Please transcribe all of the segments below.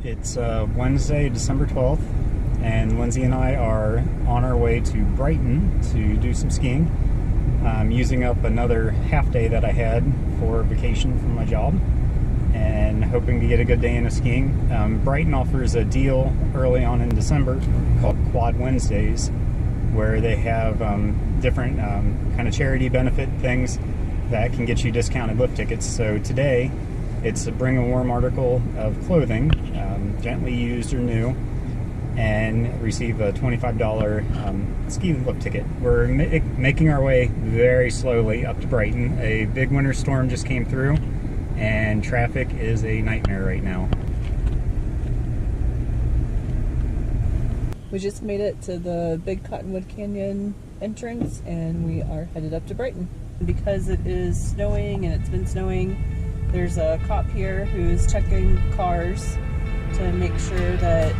It's Wednesday, December 12th, and Lindsay and I are on our way to Brighton to do some skiing. I'm using up another half day that I had for vacation from my job and hoping to get a good day in of skiing. Brighton offers a deal early on in December called Quad Wednesdays, where they have different kind of charity benefit things that can get you discounted lift tickets. So today it's a bring a warm article of clothing, gently used or new, and receive a $25 ski lift ticket. We're making our way very slowly up to Brighton. A big winter storm just came through and traffic is a nightmare right now. We just made it to the Big Cottonwood Canyon entrance and we are headed up to Brighton. Because it is snowing and it's been snowing, there's a cop here who's checking cars to make sure that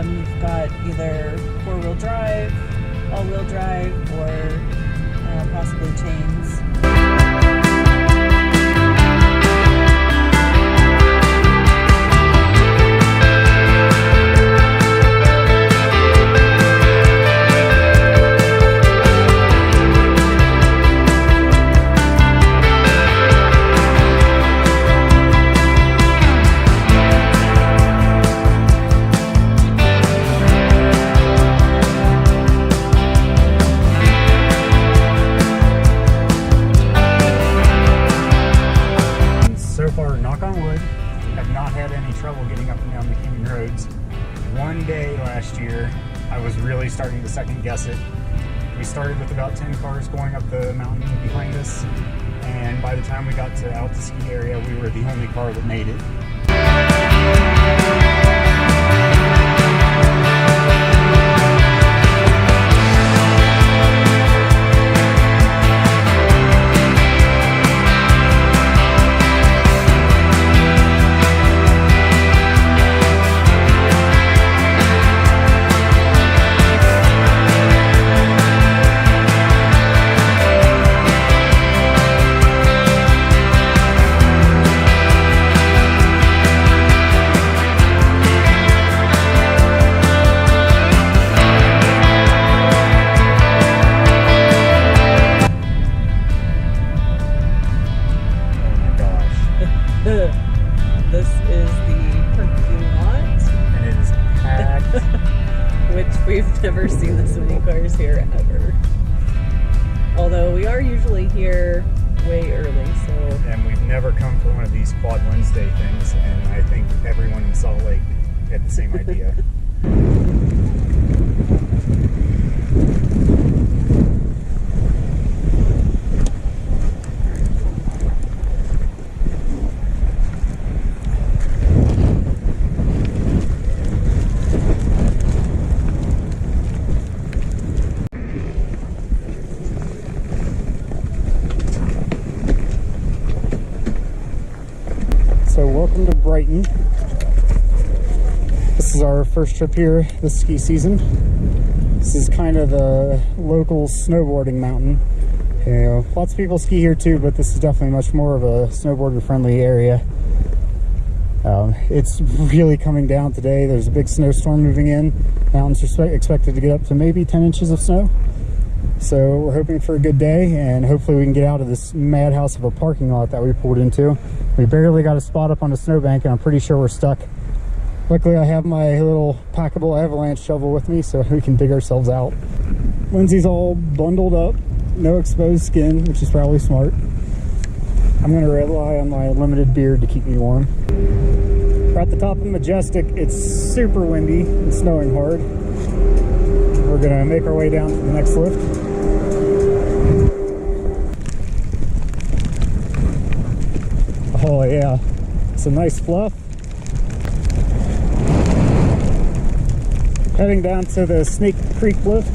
you've got either four-wheel drive, all-wheel drive, or possibly chains. Trouble getting up and down the canyon roads. One day last year I was really starting to second guess it. We started with about 10 cars going up the mountain behind us, and by the time we got to out the ski area, we were the only car that made it. This is the parking lot. And it is packed. Which we've never seen this many cars here ever. Although we are usually here way early, so. And we've never come for one of these Quad Wednesday things, and I think everyone in Salt Lake had the same idea. So welcome to Brighton. This is our first trip here this ski season. This is kind of the local snowboarding mountain. You know, lots of people ski here too, but this is definitely much more of a snowboarder friendly area. It's really coming down today. There's a big snowstorm moving in. Mountains are expected to get up to maybe 10 inches of snow. So we're hoping for a good day, and hopefully we can get out of this madhouse of a parking lot that we pulled into. We barely got a spot up on the snowbank, and I'm pretty sure we're stuck. Luckily I have my little packable avalanche shovel with me so we can dig ourselves out. Lindsay's all bundled up, no exposed skin, which is probably smart. I'm going to rely on my limited beard to keep me warm. We're at the top of Majestic. It's super windy and snowing hard. We're going to make our way down to the next lift. Oh yeah, some nice fluff. Heading down to the Snake Creek lift.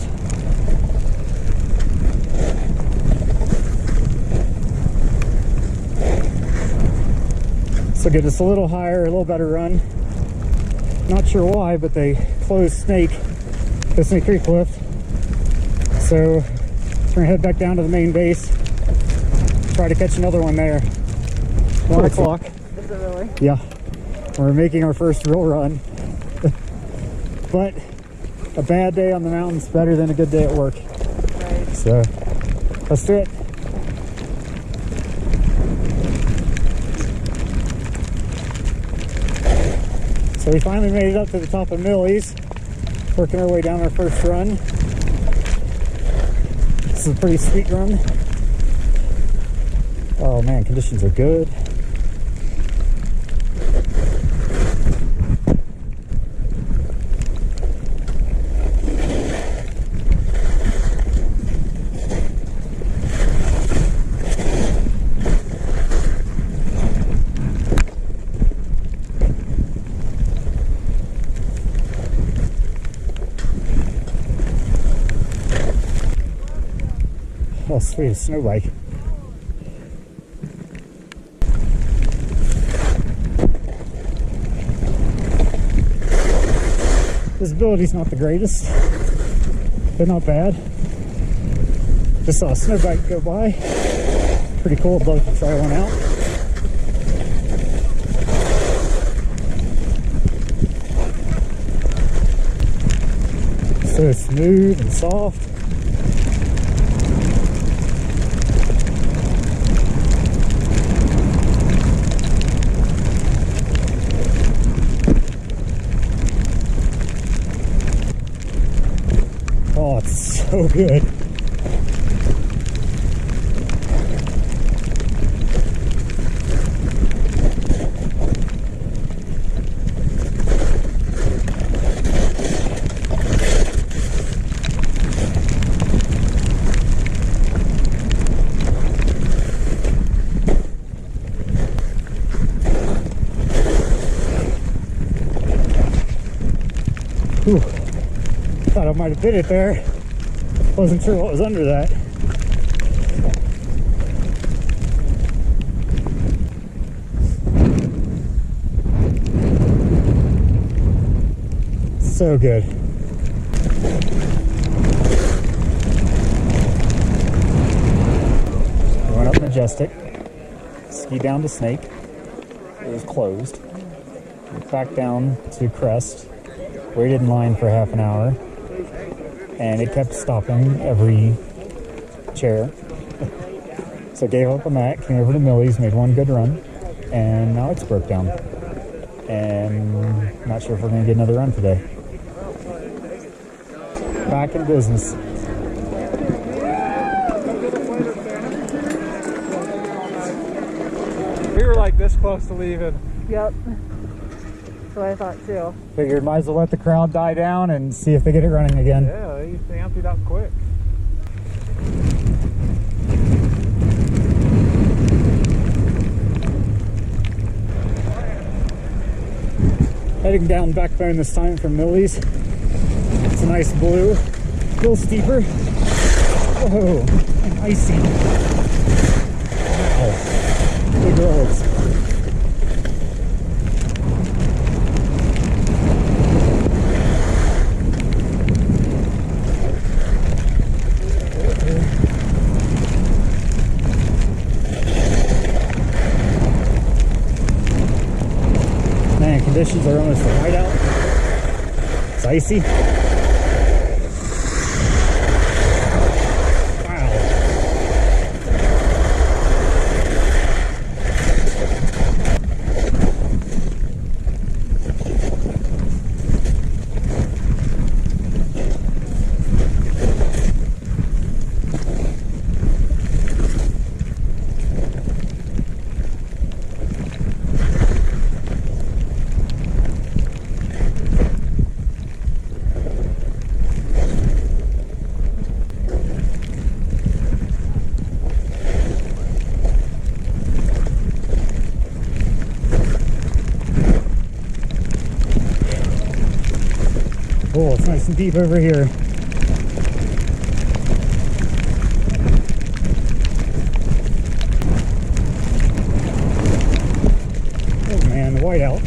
So get us a little higher, a little better run. Not sure why, but they closed the Snake Creek lift. So we're gonna head back down to the main base, try to catch another one there. 1 o'clock. Is it really? Yeah. We're making our first real run. But a bad day on the mountain's better than a good day at work. Right. So let's do it. So we finally made it up to the top of Millie's, working our way down our first run. This is a pretty sweet run. Oh man, conditions are good. Oh sweet, a snow bike. Visibility's not the greatest, but not bad. Just saw a snow bike go by. Pretty cool, I'd love to try one out. So smooth and soft. Oh, it's so good. Whew. Thought I might have bit it there. Wasn't sure what was under that. So good. Went up Majestic, skied down to Snake. It was closed. Went back down to Crest. Waited in line for half an hour. And it kept stopping every chair. So gave up on that, came over to Millie's, made one good run, and now it's broke down. And not sure if we're gonna get another run today. Back in business. We were like this close to leaving. Yep. That's what I thought too. Figured might as well let the crowd die down and see if they get it running again. Yeah, they emptied out quick. Heading down Backbone this time from Millie's. It's a nice blue, a little steeper. Whoa, and icy. Wow, big roads. Man, conditions are almost a whiteout. It's icy. Wow. Oh, it's nice and deep over here. Oh man, whiteout.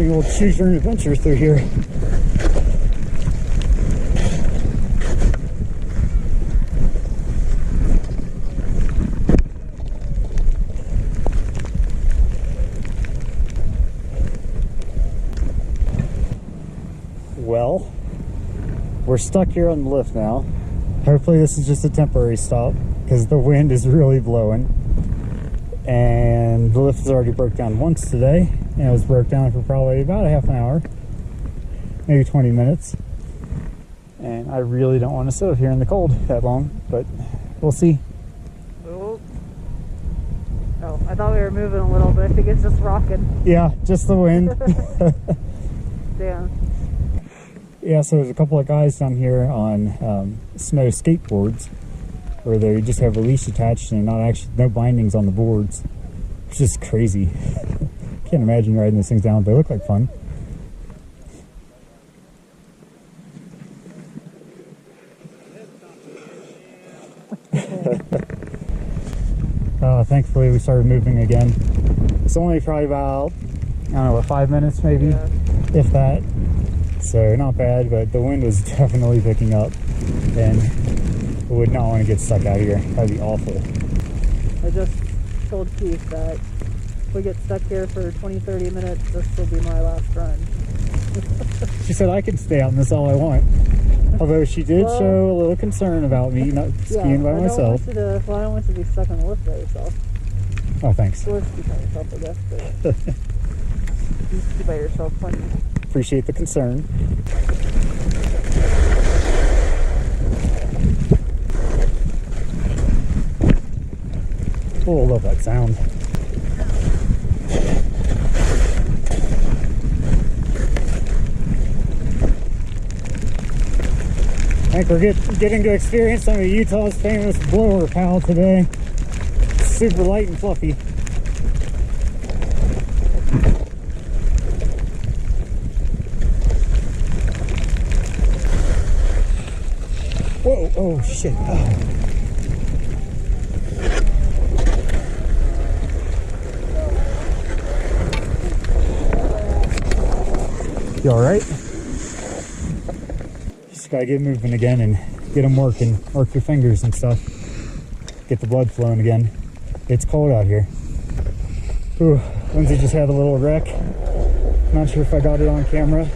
So you'll choose your own adventure through here. Well, we're stuck here on the lift now. Hopefully this is just a temporary stop because the wind is really blowing. And the lift has already broke down once today, and it was broke down for probably about a half an hour, maybe 20 minutes. And I really don't want to sit here in the cold that long, but we'll see. Oh, I thought we were moving a little bit. I think it's just rocking. Yeah, just the wind. Damn. Yeah, so there's a couple of guys down here on snow skateboards where they just have a leash attached and not actually no bindings on the boards. It's just crazy. Can't imagine riding these things down. They look like fun. Thankfully we started moving again. It's only probably about, I don't know, what, 5 minutes maybe, Yeah. if that. So not bad, but the wind was definitely picking up, and I would not want to get stuck out here. That'd be awful. I just told Keith that if we get stuck here for 20-30 minutes, this will be my last run. She said I can stay out in this all I want. Although she did show a little concern about me not skiing by myself. I don't want you to be stuck on the lift by yourself. Oh, thanks. Or ski by yourself, I guess. But you ski by yourself plenty. Appreciate the concern. Oh, I love that sound. I think we're getting to experience some of Utah's famous blower pal today. Super light and fluffy. Whoa, oh shit. Oh. You alright? Just gotta get moving again and get them working. Work your fingers and stuff. Get the blood flowing again. It's cold out here. Ooh, Lindsay just had a little wreck. Not sure if I got it on camera.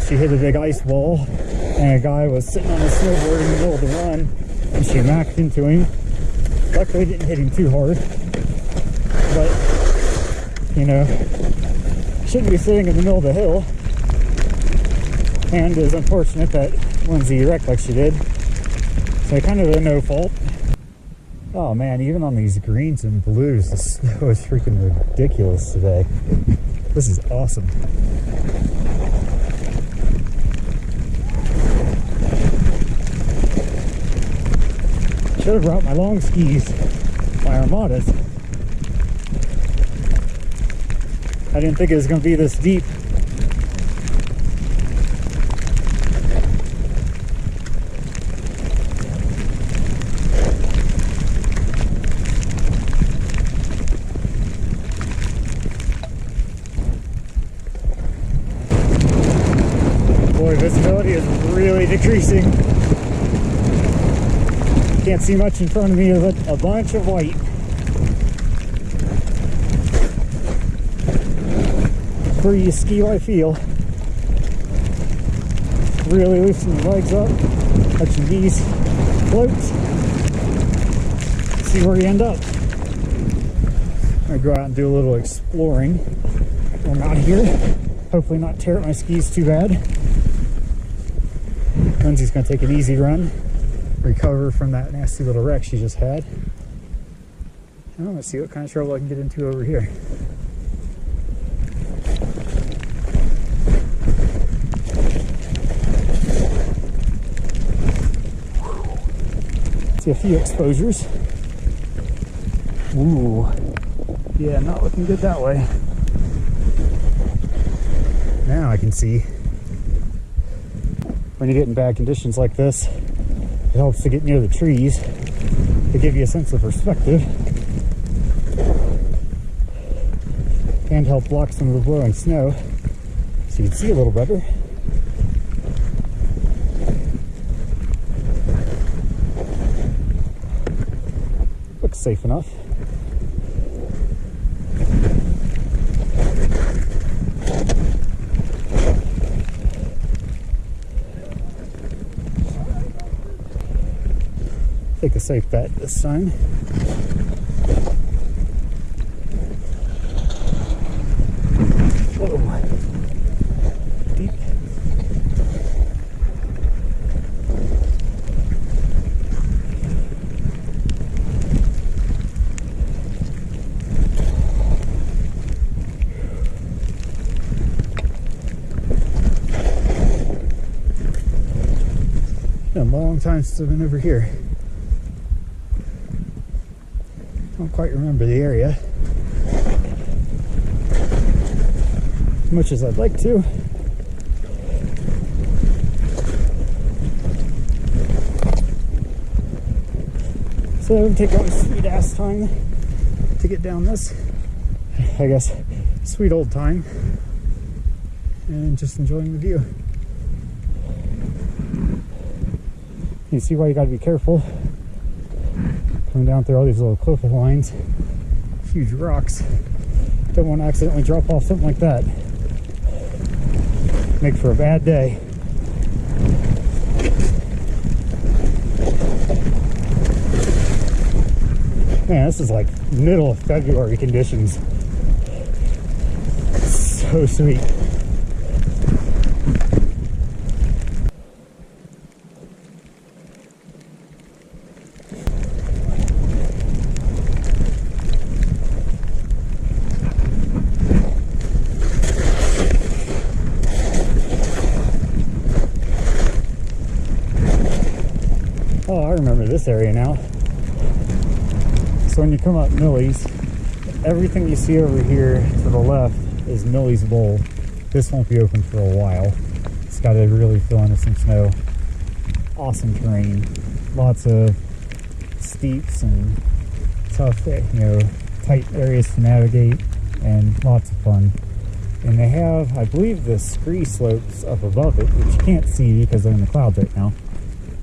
She hit a big ice wall, and a guy was sitting on a snowboard in the middle of the run, and she macked into him. Luckily, didn't hit him too hard. But, you know, shouldn't be sitting in the middle of the hill. And it is unfortunate that Lindsay wrecked like she did. So kind of a no fault. Oh man, even on these greens and blues, the snow is freaking ridiculous today. This is awesome. Should have brought my long skis, my Armadas. I didn't think it was going to be this deep. Boy, visibility is really decreasing. Can't see much in front of me, but a bunch of white. Where you ski, I feel. Really loosen your legs up, let your knees float. See where you end up. I'm gonna go out and do a little exploring. I'm out here. Hopefully not tear up my skis too bad. Lindsay's gonna take an easy run, recover from that nasty little wreck she just had. I'm gonna see what kind of trouble I can get into over here. See a few exposures. Ooh, yeah, not looking good that way. Now I can see. When you get in bad conditions like this, it helps to get near the trees to give you a sense of perspective. and help block some of the blowing snow so you can see a little better. Looks safe enough. Take a safe bet this time. Whoa. Deep. Been a long time since I've been over here. Don't quite remember the area as much as I'd like to. So it'll take a sweet ass time to get down this, I guess, sweet old time, and just enjoying the view. You see why you gotta be careful coming down through all these little cliff lines, huge rocks. Don't want to accidentally drop off something like that. Make for a bad day. Man, this is like middle of February conditions. So sweet. Oh, I remember this area now. So when you come up Millie's, everything you see over here to the left is Millie's Bowl. This won't be open for a while. It's got to really fill in with some snow. Awesome terrain. Lots of steeps and tough, tight areas to navigate, and lots of fun. And they have, I believe, the scree slopes up above it, which you can't see because they're in the clouds right now.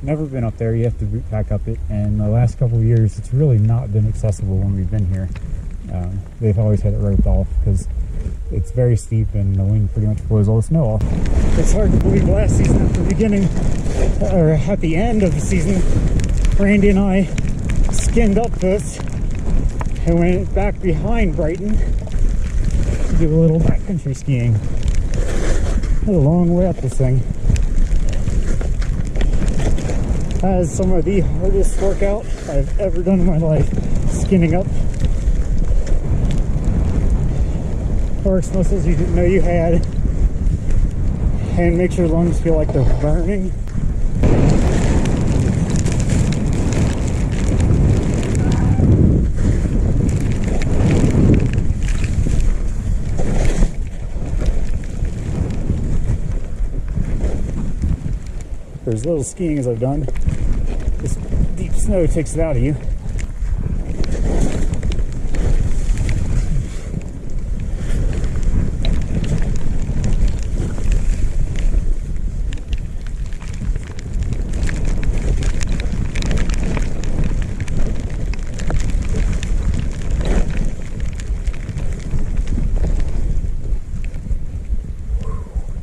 Never been up there. You have to boot pack up it, and the last couple of years it's really not been accessible when we've been here. They've always had it roped off because it's very steep and the wind pretty much blows all the snow off. It's hard to believe last season at the beginning, or at the end of the season, Randy and I skinned up this and went back behind Brighton to do a little backcountry skiing. That's a long way up this thing. That is some of the hardest workout I've ever done in my life, skinning up. Works muscles you didn't know you had, and makes your lungs feel like they're burning. For as little skiing as I've done, this deep snow takes it out of you.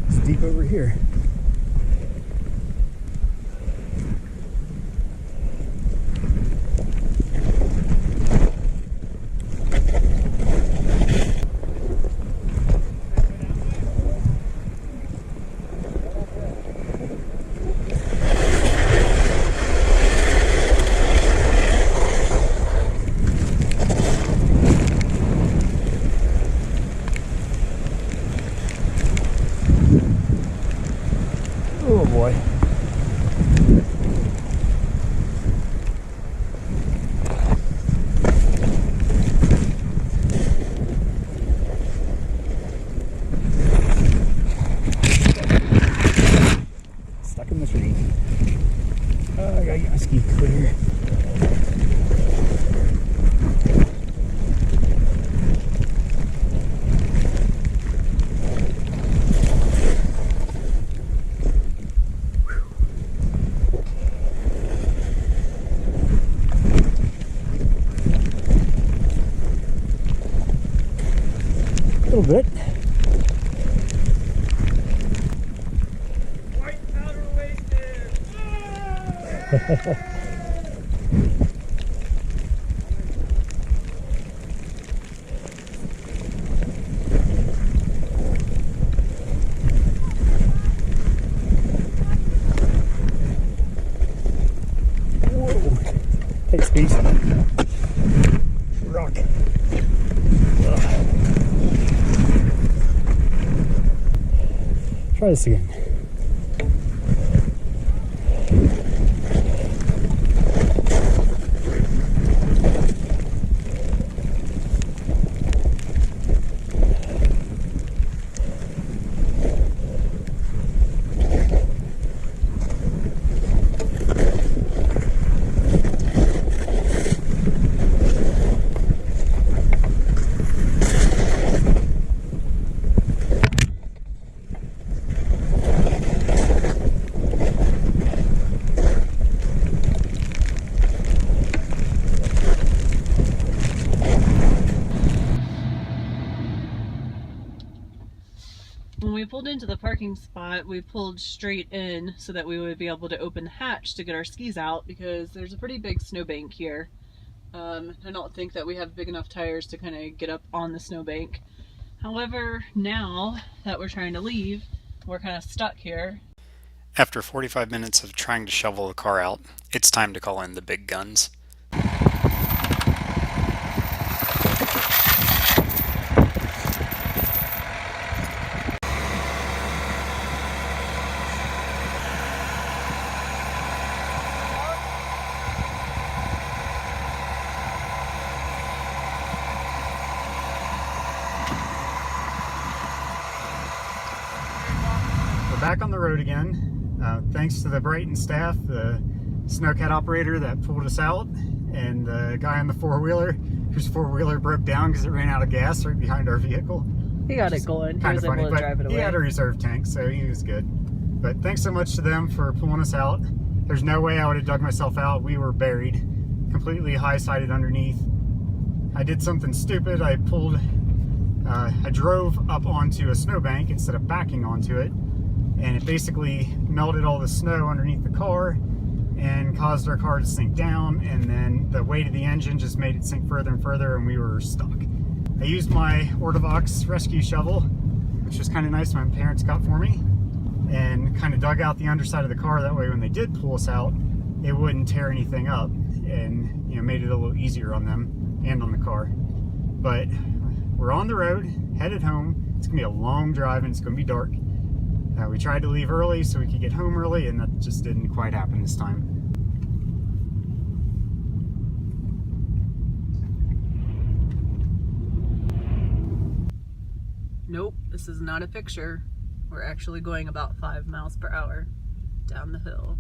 It's deep over here. Oh boy. Stuck in the tree. I gotta get my ski clear. bit. White powder wasted. Whoa. Take speed. Rock. Try this again. When we pulled into the parking spot, we pulled straight in so that we would be able to open the hatch to get our skis out because there's a pretty big snowbank here. I don't think that we have big enough tires to kind of get up on the snowbank. However, now that we're trying to leave, we're kind of stuck here. After 45 minutes of trying to shovel the car out, it's time to call in the big guns. Back on the road again. Thanks to the Brighton staff, the Snowcat operator that pulled us out, and the guy on the four-wheeler whose four-wheeler broke down because it ran out of gas right behind our vehicle. He got it going. He Kind was of funny, able to but drive it away. he had a reserve tank, so he was good. But thanks so much to them for pulling us out. There's no way I would have dug myself out. We were buried, completely high-sided underneath. I did something stupid. I drove up onto a snowbank instead of backing onto it, and it basically melted all the snow underneath the car and caused our car to sink down, and then the weight of the engine just made it sink further and further, and we were stuck. I used my Ortovox rescue shovel, which was kind of nice, my parents got for me, and kind of dug out the underside of the car. That way when they did pull us out, it wouldn't tear anything up, and made it a little easier on them and on the car. But we're on the road, headed home. It's gonna be a long drive and it's gonna be dark. We tried to leave early so we could get home early, and that just didn't quite happen this time. Nope, this is not a picture. We're actually going about 5 miles per hour down the hill.